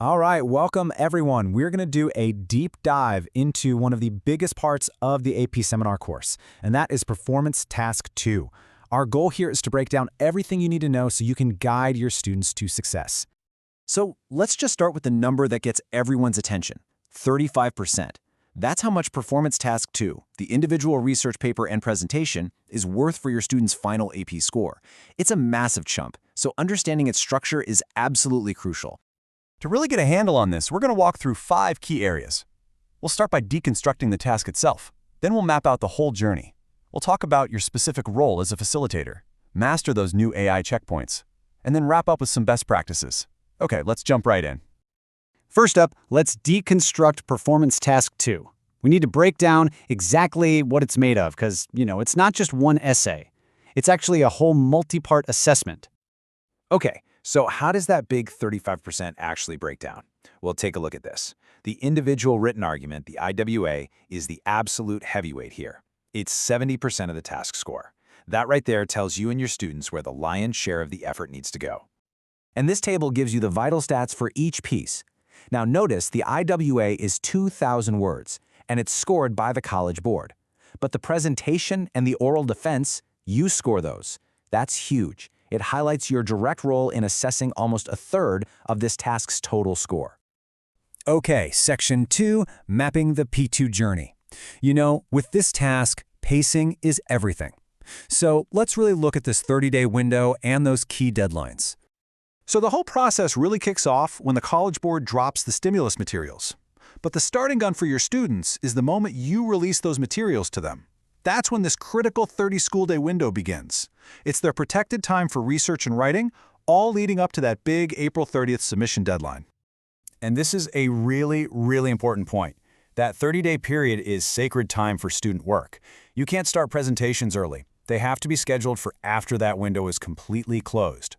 All right, welcome everyone. We're going to do a deep dive into one of the biggest parts of the AP seminar course, and that is Performance Task 2. Our goal here is to break down everything you need to know so you can guide your students to success. So let's just start with the number that gets everyone's attention, 35%. That's how much Performance Task 2, the individual research paper and presentation, is worth for your student's final AP score. It's a massive chunk, so understanding its structure is absolutely crucial. To really get a handle on this, we're going to walk through 5 key areas. We'll start by deconstructing the task itself. Then we'll map out the whole journey. We'll talk about your specific role as a facilitator, master those new AI checkpoints, and then wrap up with some best practices. Okay, let's jump right in. First up, let's deconstruct Performance Task 2. We need to break down exactly what it's made of because, it's not just one essay. It's actually a whole multi-part assessment. Okay, so how does that big 35% actually break down? Well, take a look at this. The individual written argument, the IWA, is the absolute heavyweight here. It's 70% of the task score. That right there tells you and your students where the lion's share of the effort needs to go. And this table gives you the vital stats for each piece. Now notice the IWA is 2,000 words, and it's scored by the College Board. But the presentation and the oral defense, you score those. That's huge. It highlights your direct role in assessing almost a third of this task's total score. Okay, Section 2, Mapping the P2 Journey. With this task, pacing is everything. So let's really look at this 30-day window and those key deadlines. So the whole process really kicks off when the College Board drops the stimulus materials. But the starting gun for your students is the moment you release those materials to them. That's when this critical 30-school-day window begins. It's their protected time for research and writing, all leading up to that big April 30th submission deadline. And this is a really, really important point. That 30-day period is sacred time for student work. You can't start presentations early. They have to be scheduled for after that window is completely closed.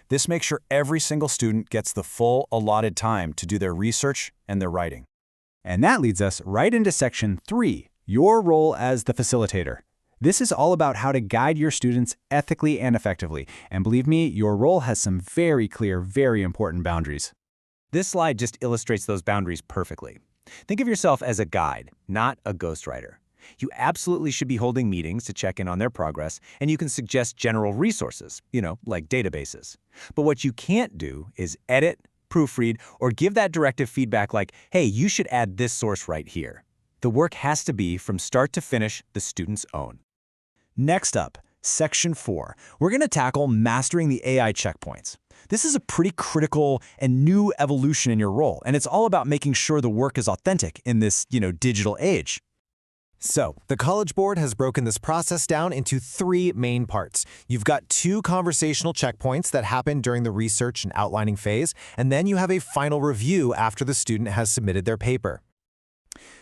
This makes sure every single student gets the full allotted time to do their research and their writing. And that leads us right into Section 3, your role as the facilitator. This is all about how to guide your students ethically and effectively. And believe me, your role has some very clear, very important boundaries. This slide just illustrates those boundaries perfectly. Think of yourself as a guide, not a ghostwriter. You absolutely should be holding meetings to check in on their progress, and you can suggest general resources, like databases. But what you can't do is edit, proofread, or give that directive feedback like, hey, you should add this source right here. The work has to be, from start to finish, the student's own. Next up, Section 4. We're going to tackle mastering the AI checkpoints. This is a pretty critical and new evolution in your role, and it's all about making sure the work is authentic in this, digital age. So, the College Board has broken this process down into 3 main parts. You've got 2 conversational checkpoints that happen during the research and outlining phase, and then you have a final review after the student has submitted their paper.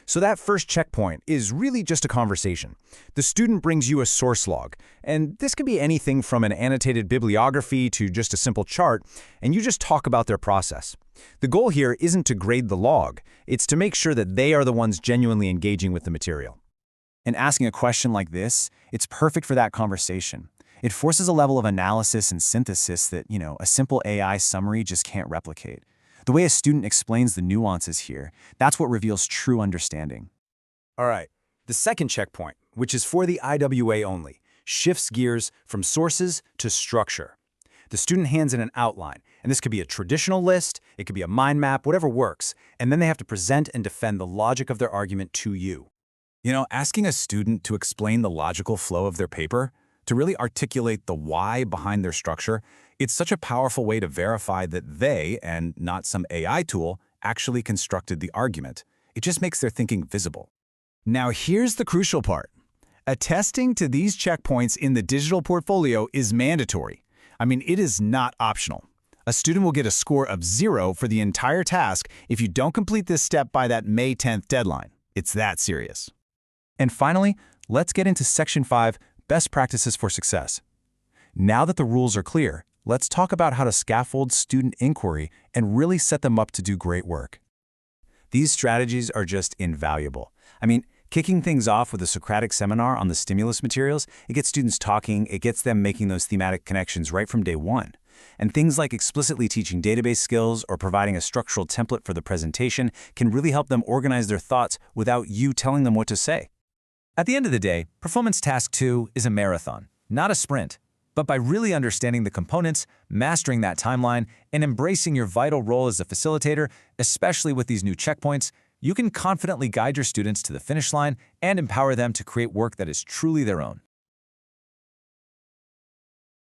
So that first checkpoint is really just a conversation. The student brings you a source log, and this can be anything from an annotated bibliography to just a simple chart, and you just talk about their process. The goal here isn't to grade the log, it's to make sure that they are the ones genuinely engaging with the material. And asking a question like this, it's perfect for that conversation. It forces a level of analysis and synthesis that, a simple AI summary just can't replicate. The way a student explains the nuances here, that's what reveals true understanding. All right, the second checkpoint, which is for the IWA only, shifts gears from sources to structure. The student hands in an outline, and this could be a traditional list, it could be a mind map, whatever works, and then they have to present and defend the logic of their argument to you. Asking a student to explain the logical flow of their paper, to really articulate the why behind their structure, it's such a powerful way to verify that they, and not some AI tool, actually constructed the argument. It just makes their thinking visible. Now here's the crucial part. Attesting to these checkpoints in the digital portfolio is mandatory. It is not optional. A student will get a score of 0 for the entire task if you don't complete this step by that May 10th deadline. It's that serious. And finally, let's get into Section 5, Best Practices for Success. Now that the rules are clear, let's talk about how to scaffold student inquiry and really set them up to do great work. These strategies are just invaluable. Kicking things off with a Socratic seminar on the stimulus materials, it gets students talking, it gets them making those thematic connections right from day one. And things like explicitly teaching database skills or providing a structural template for the presentation can really help them organize their thoughts without you telling them what to say. At the end of the day, Performance Task 2 is a marathon, not a sprint. But by really understanding the components, mastering that timeline, and embracing your vital role as a facilitator, especially with these new checkpoints, you can confidently guide your students to the finish line and empower them to create work that is truly their own.